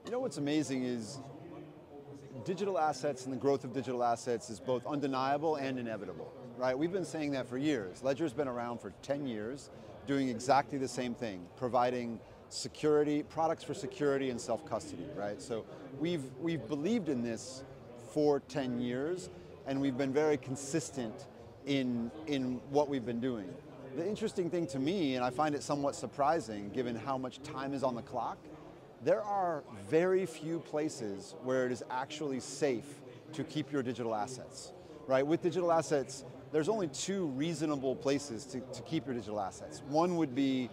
You know what's amazing is digital assets and the growth of digital assets is both undeniable and inevitable, right? We've been saying that for years. Ledger's been around for 10 years, doing exactly the same thing, providing security, products for security and self-custody, right? So we've believed in this for 10 years, and we've been very consistent in what we've been doing. The interesting thing to me, and I find it somewhat surprising given how much time is on the clock, there are very few places where it is actually safe to keep your digital assets, right? With digital assets, there's only two reasonable places to keep your digital assets. One would be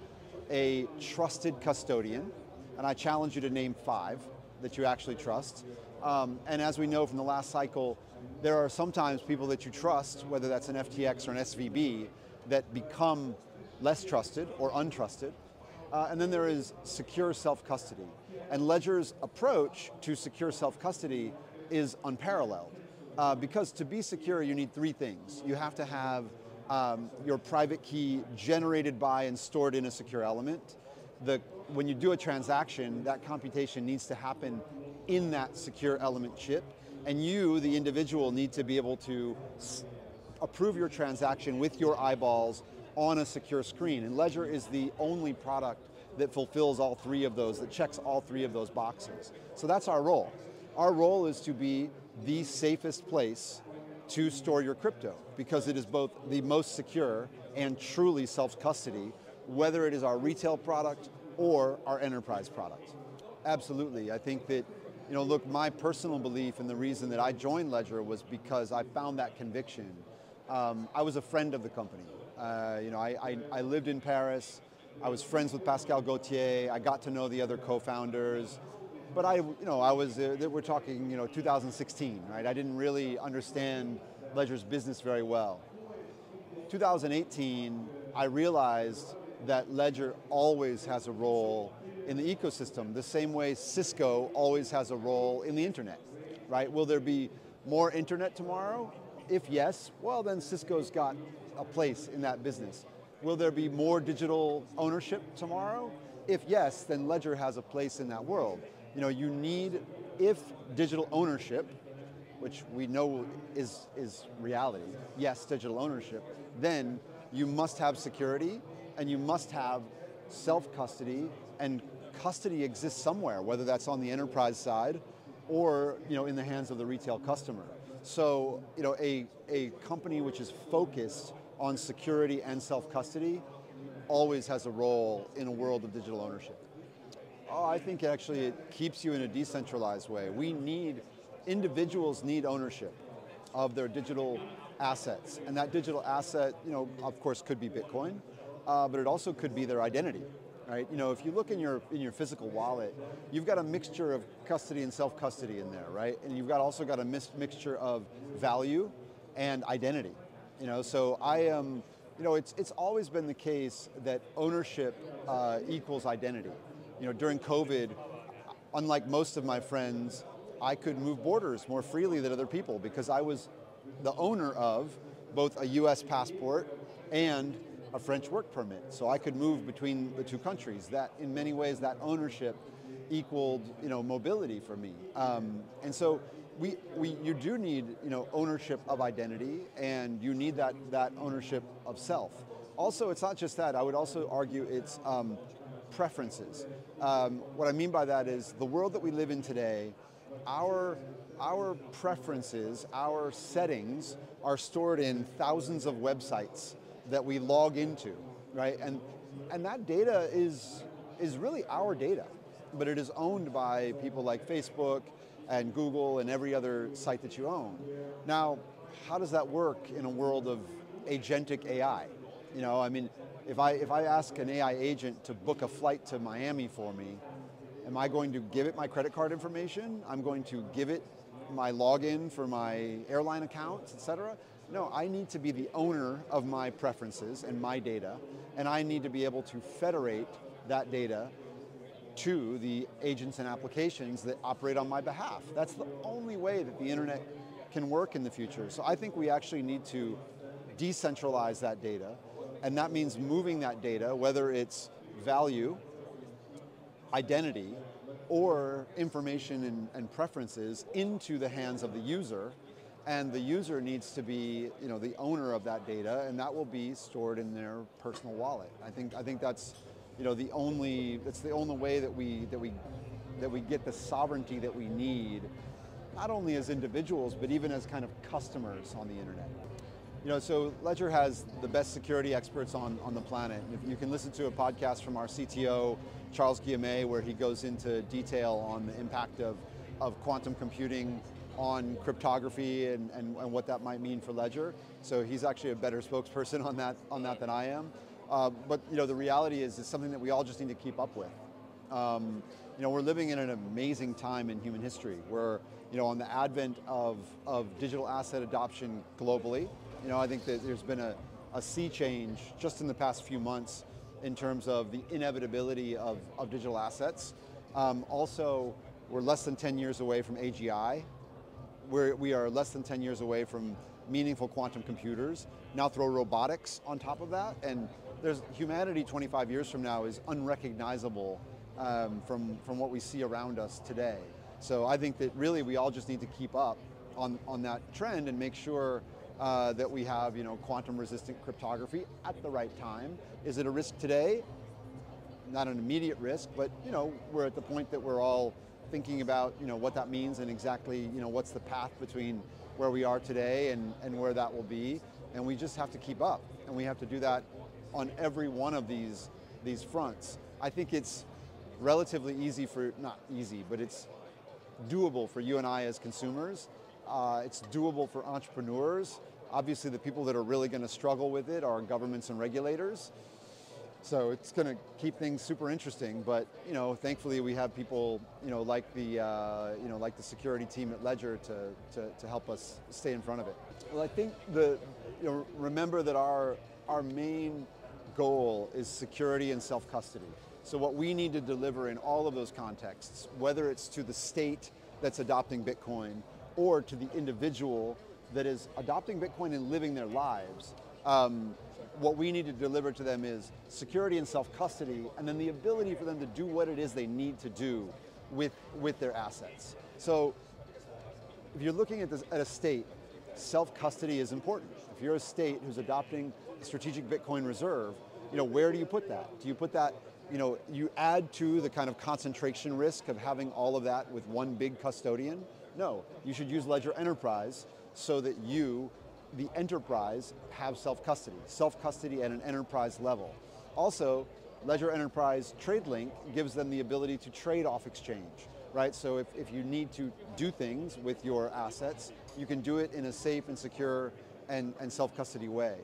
a trusted custodian, and I challenge you to name 5 that you actually trust. And as we know from the last cycle, there are sometimes people that you trust, whether that's an FTX or an SVB, that become less trusted or untrusted. And then there is secure self-custody. And Ledger's approach to secure self-custody is unparalleled. Because to be secure, you need 3 things. You have to have your private key generated by and stored in a secure element. When you do a transaction, that computation needs to happen in that secure element chip. And you, the individual, need to be able to approve your transaction with your eyeballs on a secure screen. And Ledger is the only product that fulfills all 3 of those, that checks all 3 of those boxes. So that's our role. Our role is to be the safest place to store your crypto, because it is both the most secure and truly self-custody, whether it is our retail product or our enterprise product. Absolutely, I think that, look, my personal belief and the reason that I joined Ledger was because I found that conviction. I was a friend of the company. I lived in Paris. I was friends with Pascal Gauthier. I got to know the other co-founders. But we're talking, 2016, right? I didn't really understand Ledger's business very well. 2018, I realized that Ledger always has a role in the ecosystem, the same way Cisco always has a role in the internet, right? Will there be more internet tomorrow? If yes, well then Cisco's got a place in that business. Will there be more digital ownership tomorrow? If yes, then Ledger has a place in that world. You need, if digital ownership, which we know is reality, yes, digital ownership, then you must have security and you must have self-custody, and custody exists somewhere, whether that's on the enterprise side or in the hands of the retail customer. So a company which is focused on security and self-custody always has a role in a world of digital ownership. Oh, I think actually it keeps you in a decentralized way. Individuals need ownership of their digital assets. And that digital asset, of course could be Bitcoin, but it also could be their identity, right? If you look in your physical wallet, you've got a mixture of custody and self-custody in there, right? And you've also got a mixture of value and identity. So I am, it's always been the case that ownership equals identity. During COVID, unlike most of my friends, I could move borders more freely than other people because I was the owner of both a US passport and a French work permit. So I could move between the 2 countries. That, in many ways, that ownership equaled, mobility for me. And so you do need, ownership of identity, and you need that ownership of self. Also, it's not just that. I would also argue it's preferences. What I mean by that is the world that we live in today, our preferences, our settings are stored in thousands of websites that we log into, right? And that data is really our data, but it is owned by people like Facebook and Google and every other site that you own. Now, how does that work in a world of agentic AI? If I ask an AI agent to book a flight to Miami for me, am I going to give it my credit card information? I'm going to give it my login for my airline accounts, et cetera? No, I need to be the owner of my preferences and my data, and I need to be able to federate that data to the agents and applications that operate on my behalf. That's the only way that the internet can work in the future. So I think we actually need to decentralize that data, and that means moving that data, whether it's value, identity, or information and preferences into the hands of the user, and the user needs to be, the owner of that data, and that will be stored in their personal wallet. I think that's, the only way that we get the sovereignty that we need, not only as individuals, but even as kind of customers on the internet. So Ledger has the best security experts on the planet. You can listen to a podcast from our CTO, Charles Guillemet, where he goes into detail on the impact of quantum computing on cryptography and what that might mean for Ledger. So he's actually a better spokesperson on that than I am. But the reality is it's something that we all just need to keep up with. We're living in an amazing time in human history. We're on the advent of digital asset adoption globally. I think that there's been a sea change just in the past few months in terms of the inevitability of digital assets. Also, we're less than 10 years away from AGI. We are less than 10 years away from meaningful quantum computers. Now throw robotics on top of that, and humanity 25 years from now is unrecognizable from what we see around us today. So I think that really we all just need to keep up on that trend and make sure that we have quantum resistant cryptography at the right time. Is it a risk today? Not an immediate risk, but we're at the point that we're all thinking about what that means and exactly what's the path between where we are today and where that will be, and we just have to keep up, and we have to do that on every one of these fronts. I think it's relatively easy not easy, but it's doable for you and I as consumers. It's doable for entrepreneurs. Obviously, the people that are really going to struggle with it are governments and regulators. So it's going to keep things super interesting. But thankfully, we have people like the security team at Ledger to help us stay in front of it. Well, I think remember that our main goal is security and self-custody. So what we need to deliver in all of those contexts, whether it's to the state that's adopting Bitcoin or to the individual that is adopting Bitcoin and living their lives, what we need to deliver to them is security and self-custody, and then the ability for them to do what it is they need to do with their assets. So if you're looking at a state, self-custody is important. If you're a state who's adopting a strategic Bitcoin reserve, where do you put that? Do you put that, you add to the kind of concentration risk of having all of that with one big custodian? No, you should use Ledger Enterprise so that you, the enterprise, have self-custody at an enterprise level. Also, Ledger Enterprise TradeLink gives them the ability to trade off exchange, right? So if you need to do things with your assets, you can do it in a safe and secure and self-custody way.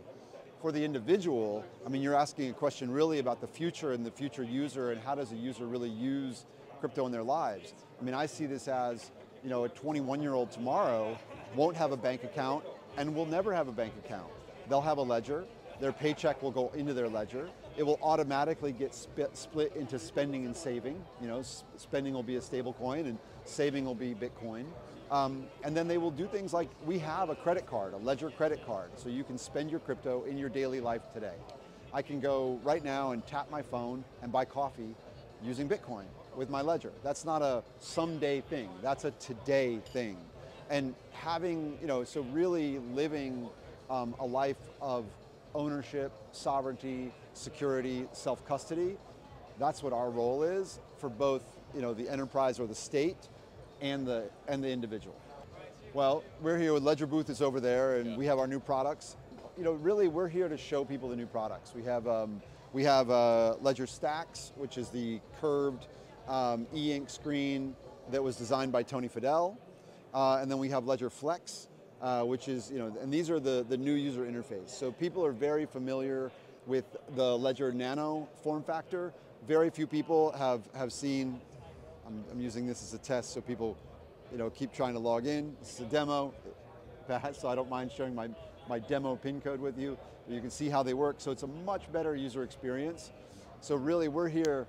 For the individual, you're asking a question really about the future and the future user and how does a user really use crypto in their lives. I see this as, a 21-year-old tomorrow won't have a bank account and will never have a bank account. They'll have a ledger, their paycheck will go into their ledger, it will automatically get split into spending and saving. Spending will be a stable coin and saving will be Bitcoin. And then they will do things like, we have a credit card, a Ledger credit card, so you can spend your crypto in your daily life today. I can go right now and tap my phone and buy coffee using Bitcoin with my Ledger. That's not a someday thing, that's a today thing. And having, so really living a life of ownership, sovereignty, security, self-custody, that's what our role is for both, the enterprise or the state and the individual. Well, we're here with Ledger booth is over there, and we have our new products. Really we're here to show people the new products. We have Ledger Stacks, which is the curved e-ink screen that was designed by Tony Fadell. And then we have Ledger Flex, which is, and these are the new user interface. So people are very familiar with the Ledger Nano form factor. Very few people have seen, I'm using this as a test so people keep trying to log in. This is a demo, so I don't mind sharing my demo pin code with you. You can see how they work, so it's a much better user experience. So really we're here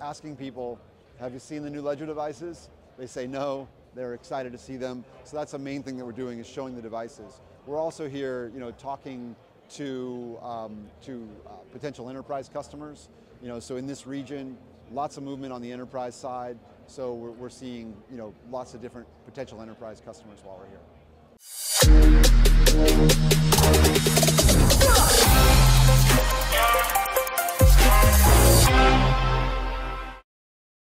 asking people, have you seen the new Ledger devices? They say no, they're excited to see them. So that's the main thing that we're doing, is showing the devices. We're also here talking to potential enterprise customers. So in this region, Lots of movement on the enterprise side, so we're seeing lots of different potential enterprise customers while we're here.